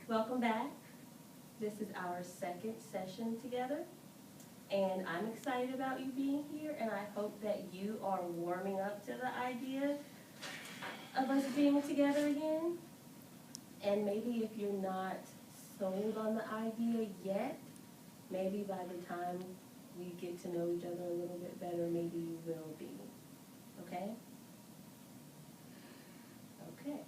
Welcome back. This is our second session together, and I'm excited about you being here, and I hope that you are warming up to the idea of us being together again. And maybe if you're not sold on the idea yet, maybe by the time we get to know each other a little bit better, maybe you will be. Okay? Okay.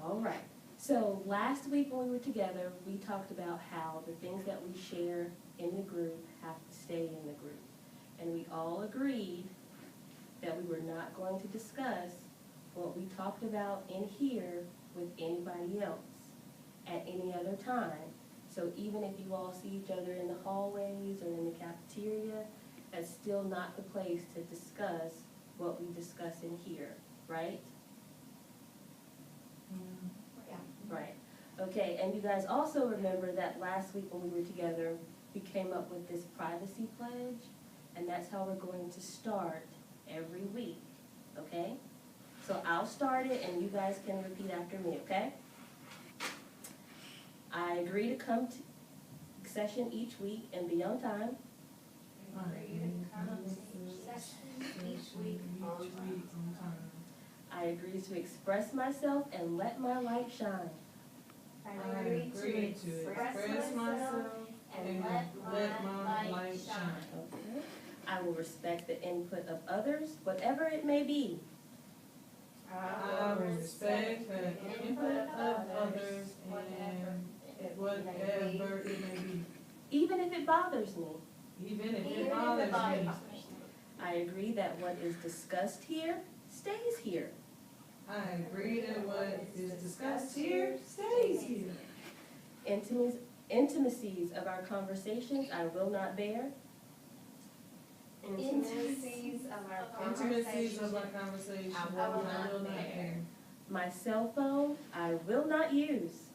All right. So last week when we were together, we talked about how the things that we share in the group have to stay in the group. And we all agreed that we were not going to discuss what we talked about in here with anybody else at any other time. So even if you all see each other in the hallways or in the cafeteria, that's still not the place to discuss what we discuss in here, right? Right. Okay, and you guys also remember that last week when we were together, we came up with this privacy pledge, and that's how we're going to start every week, okay? So I'll start it, and you guys can repeat after me, okay? I agree to come to session each week and be on time. Agree to come to session each week on time. I agree to express myself and let my light shine. I agree to express myself and let my light shine. Okay. I will respect the input of others, whatever it may be. I will respect the input of others and whatever it may be. Even if it bothers me. Even if it bothers me. I agree that what is discussed here stays here. I agree that what is discussed here stays here. Intimacies of our conversations I will not bear. Intimacies of our conversation I will not bear. My cell phone I will not use.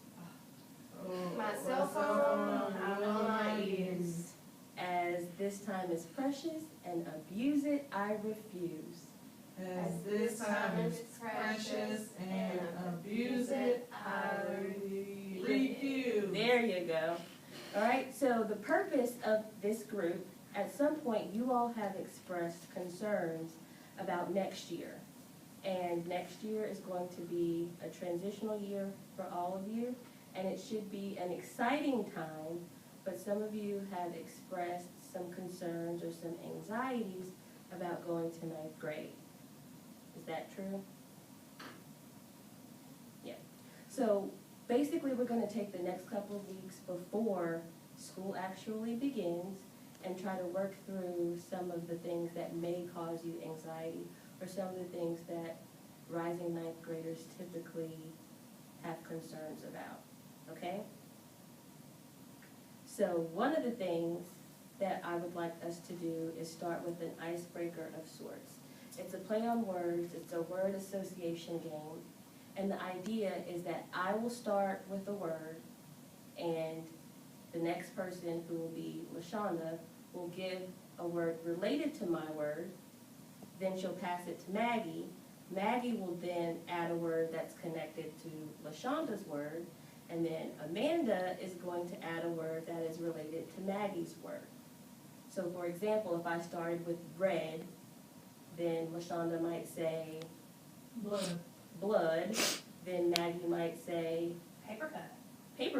My cell phone I will not use. As this time is precious and abuse it I refuse. As this time is precious and abuse it, I refuse. There you go. All right, so the purpose of this group, at some point you all have expressed concerns about next year. And next year is going to be a transitional year for all of you, and it should be an exciting time, but some of you have expressed some concerns or some anxieties about going to ninth grade. Is that true? Yeah. So basically we're going to take the next couple of weeks before school actually begins and try to work through some of the things that may cause you anxiety or some of the things that rising ninth graders typically have concerns about. Okay? So one of the things that I would like us to do is start with an icebreaker of sorts. It's a play on words, it's a word association game, and the idea is that I will start with a word, and the next person, who will be LaShonda, will give a word related to my word, then she'll pass it to Maggie. Maggie will then add a word that's connected to LaShonda's word, and then Amanda is going to add a word that is related to Maggie's word. So for example, if I started with red, then LaShonda might say blood, then Maggie might say paper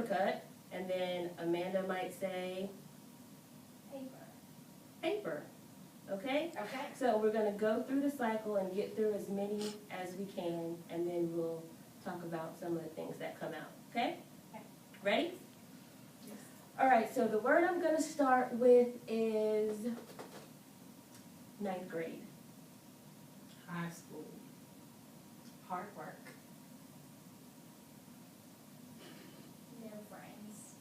cut, and then Amanda might say paper. Okay? Okay. So we're going to go through the cycle and get through as many as we can, and then we'll talk about some of the things that come out. Okay? Ready? Yes. All right, so the word I'm going to start with is ninth grade. High school. Hard work. No friends.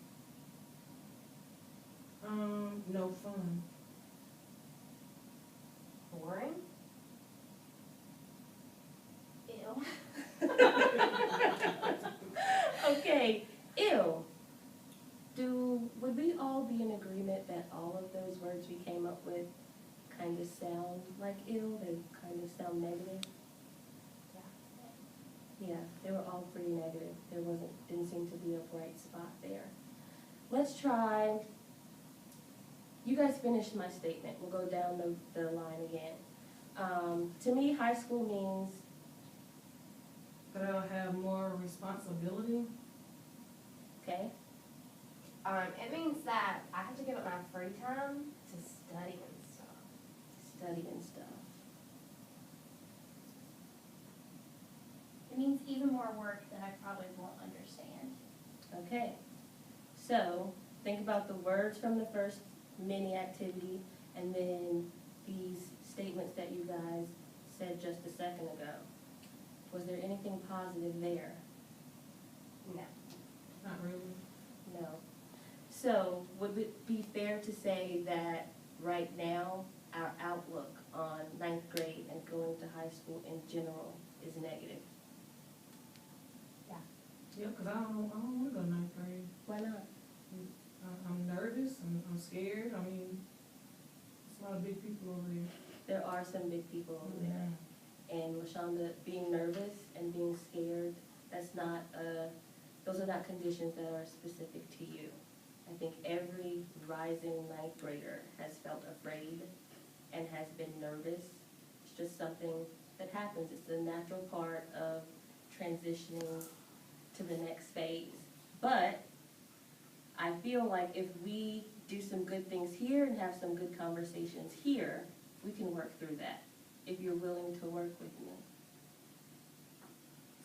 No fun. Boring. Ew. Okay, ill. Would we all be in agreement that all of those words we came up with kind of sound like ill? They kind of sound negative? Yeah, they were all pretty negative. Didn't seem to be a bright spot there. Let's try, you guys finished my statement. We'll go down the line again. To me, high school means, That I'll have more responsibility. okay, It means that I have to give up my free time to study and stuff. study and stuff. It means even more work that I probably won't understand. Okay, so think about the words from the first mini activity and then these statements that you guys said just a second ago. Was there anything positive there? No. Not really. No. So would it be fair to say that right now our outlook on ninth grade and going to high school in general is negative? Yeah, because I don't want to go to ninth grade. Why not? I'm nervous, I'm scared, I mean, there's a lot of big people over there. There are some big people over there. And LaShonda, being nervous and being scared, those are not conditions that are specific to you. I think every rising ninth grader has felt afraid and has been nervous. It's just something that happens. It's a natural part of transitioning to the next phase. But I feel like if we do some good things here and have some good conversations here, we can work through that, if you're willing to work with me.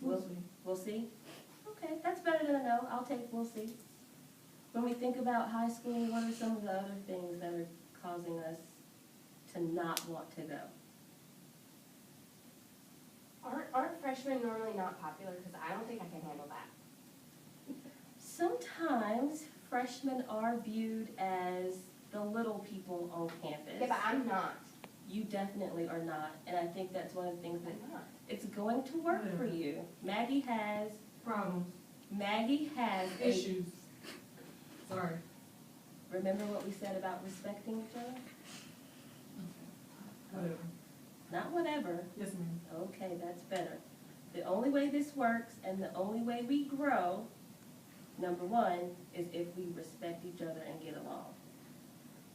We'll see. We'll see? Okay, that's better than a no. I'll take we'll see. When we think about high school, what are some of the other things that are causing us to not want to go? Aren't freshmen normally not popular? Because I don't think I can handle that. Sometimes freshmen are viewed as the little people on campus. Yeah, but I'm not. You definitely are not, and I think that's one of the things that I'm not. it's going to work for you. Maggie has Problems, a, issues. Sorry. remember what we said about respecting each other? Whatever. Not whatever. Yes, ma'am. Okay, that's better. The only way this works and the only way we grow, number one, is if we respect each other and get along.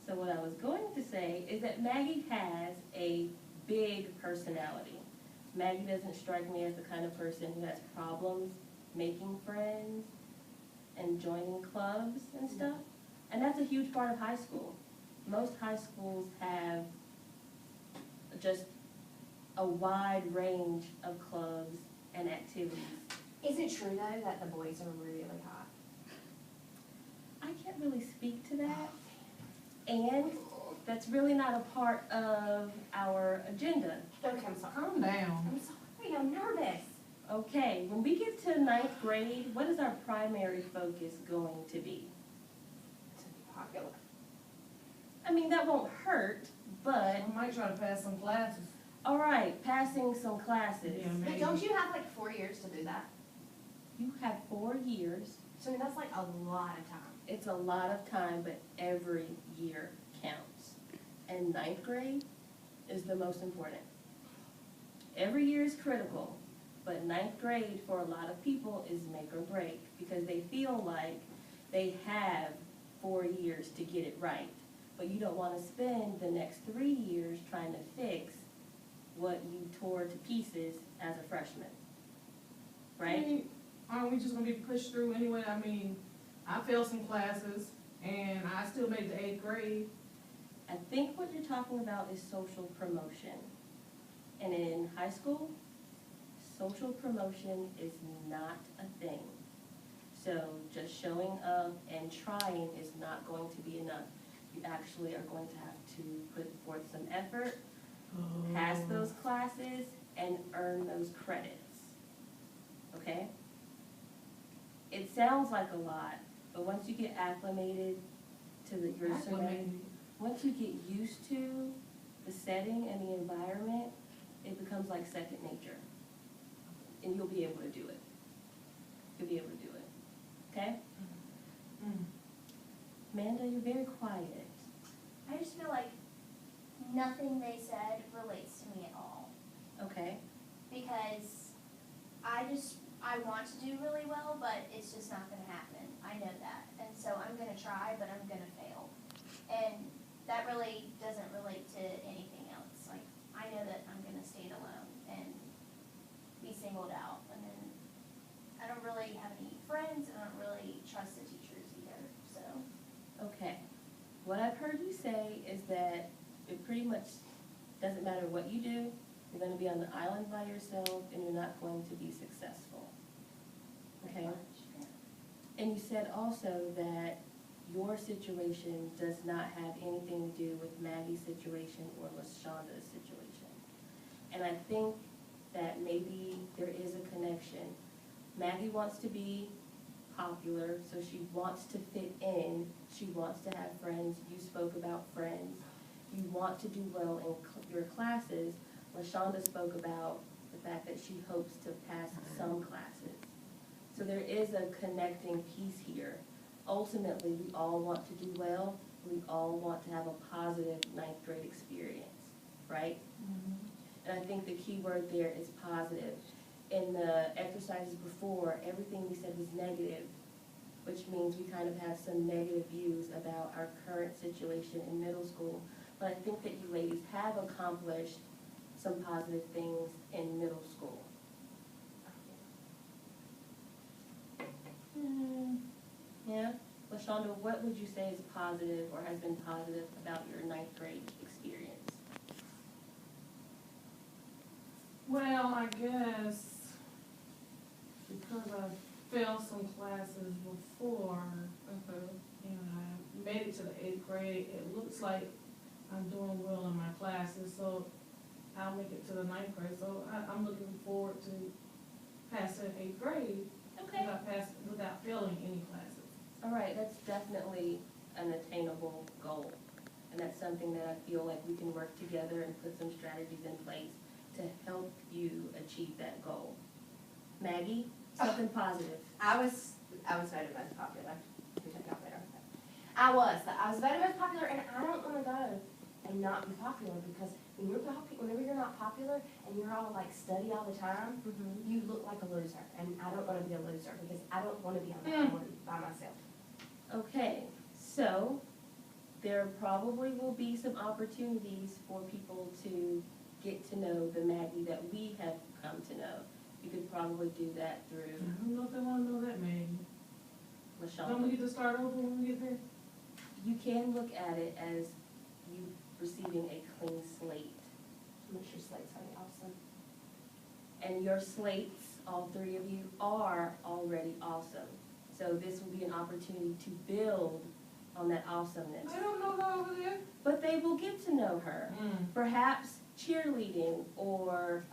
So what I was going to say is that Maggie has a big personality. Maggie doesn't strike me as the kind of person who has problems making friends and joining clubs and stuff. And that's a huge part of high school. Most high schools have just a wide range of clubs and activities. Is it true though that the boys are really hot? I can't really speak to that. And that's really not a part of our agenda. Okay, I'm sorry. Calm down. I'm sorry, I'm nervous. Okay, when we get to ninth grade, what is our primary focus going to be? To be popular. I mean, that won't hurt, but, I might try to pass some classes. all right, passing some classes. Yeah, But maybe. don't you have like 4 years to do that? You have 4 years. So I mean, that's like a lot of time. It's a lot of time, but every year counts. And ninth grade is the most important. Every year is critical, but ninth grade for a lot of people is make or break because they feel like they have 4 years to get it right. But you don't want to spend the next 3 years trying to fix what you tore to pieces as a freshman. I Right? mean, aren't we just gonna be pushed through anyway? I mean, I failed some classes and I still made the 8th grade. I think what you're talking about is social promotion. And in high school, social promotion is not a thing. So just showing up and trying is not going to be enough. You actually are going to have to put forth some effort, pass those classes, and earn those credits. Okay? It sounds like a lot, but once you get acclimated to your surroundings, once you get used to the setting and the environment, it becomes like second nature. And you'll be able to do it. You'll be able to do it. Okay? Amanda, you're very quiet. I just feel like nothing they said relates to me at all. Okay? Because I want to do really well, but it's just not gonna happen. I know that. And so I'm gonna try, but I'm gonna fail. And that really doesn't relate to anything else. Like, I know that I'm gonna stand alone and be singled out. And then I don't really have any friends, and I don't really trust the teachers either, so. Okay. What I've heard you say is that it pretty much doesn't matter what you do, you're gonna be on the island by yourself and you're not going to be successful. Okay? And you said also that your situation does not have anything to do with Maggie's situation or LaShonda's situation. And I think that maybe there is a connection. Maggie wants to be popular, so she wants to fit in. She wants to have friends. You spoke about friends. You want to do well in your classes. LaShonda spoke about the fact that she hopes to pass some classes. So there is a connecting piece here. Ultimately, we all want to do well. We all want to have a positive ninth grade experience, right? And I think the key word there is positive. In the exercises before, everything we said was negative, which means we kind of have some negative views about our current situation in middle school. But I think that you ladies have accomplished some positive things in middle school. Yeah? LaShonda, what would you say is positive or has been positive about your ninth grade experience? Well, I guess because I failed some classes before and I made it to the 8th grade, it looks like I'm doing well in my classes, so I'll make it to the 9th grade. So I'm looking forward to passing 8th grade Okay. without failing any classes. All right, that's definitely an attainable goal. And that's something that I feel like we can work together and put some strategies in place to help you achieve that goal. Maggie, something positive. I was voted most popular. We took out later. I was voted most popular, and I don't want to go and not be popular, because whenever you're not popular and you're all like study all the time, you look like a loser, and I don't want to be a loser because I don't want to be on the island by myself. Okay, so there probably will be some opportunities for people to get to know the Maggie that we have come to know. You could probably do that I through don't know if they want to know that, Maggie. Don't we LaShonda. get to start over when we get there? You can look at it as you receiving a clean slate. Make sure slate's already awesome. And your slates, all three of you, are already awesome. So this will be an opportunity to build on that awesomeness. I don't know her over there. But they will get to know her. Perhaps cheerleading or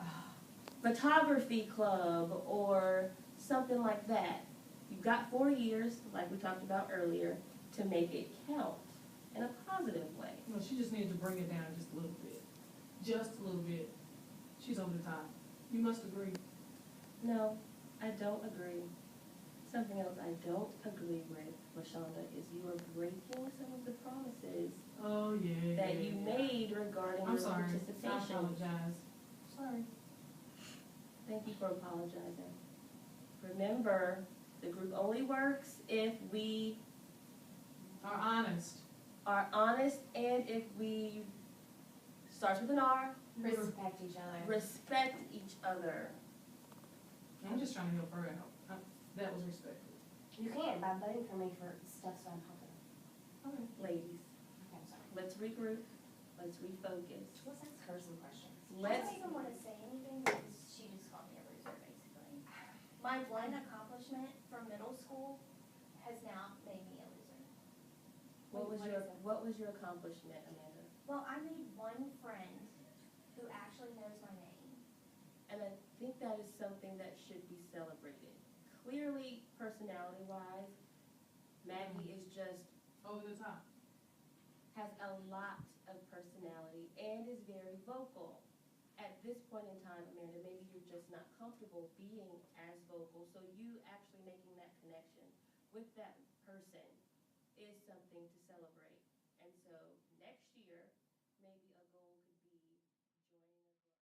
photography club or something like that. You've got 4 years, like we talked about earlier, to make it count in a positive way. No, she just needs to bring it down just a little bit. Just a little bit. She's over the top. You must agree. No, I don't agree. Something else I don't agree with, LaShonda, is you are breaking some of the promises Oh, yeah. that you made regarding I'm your sorry. I participation. apologize. Sorry. Thank you for apologizing. Remember, the group only works if we Are honest. are honest and if we, starts with an R, Respect each other. respect each other. I'm just trying to help her out. That was respectful. You can by voting for me for stuff so I'm popular. Okay. Ladies, Okay, I'm sorry. let's regroup, let's refocus. Let's ask her some questions. I Let's, don't even want to say anything because she just called me a loser, basically. My one accomplishment from middle school has now made me a loser. what was What your, is it? what was your accomplishment, Amanda? Well, I made one friend who actually knows my name. And I think that is something that should be celebrated. Clearly, personality-wise, Maggie is just, Over the top. has a lot of personality and is very vocal. At this point in time, Amanda, maybe you're just not comfortable being as vocal, so you actually making that connection with that person is something to celebrate.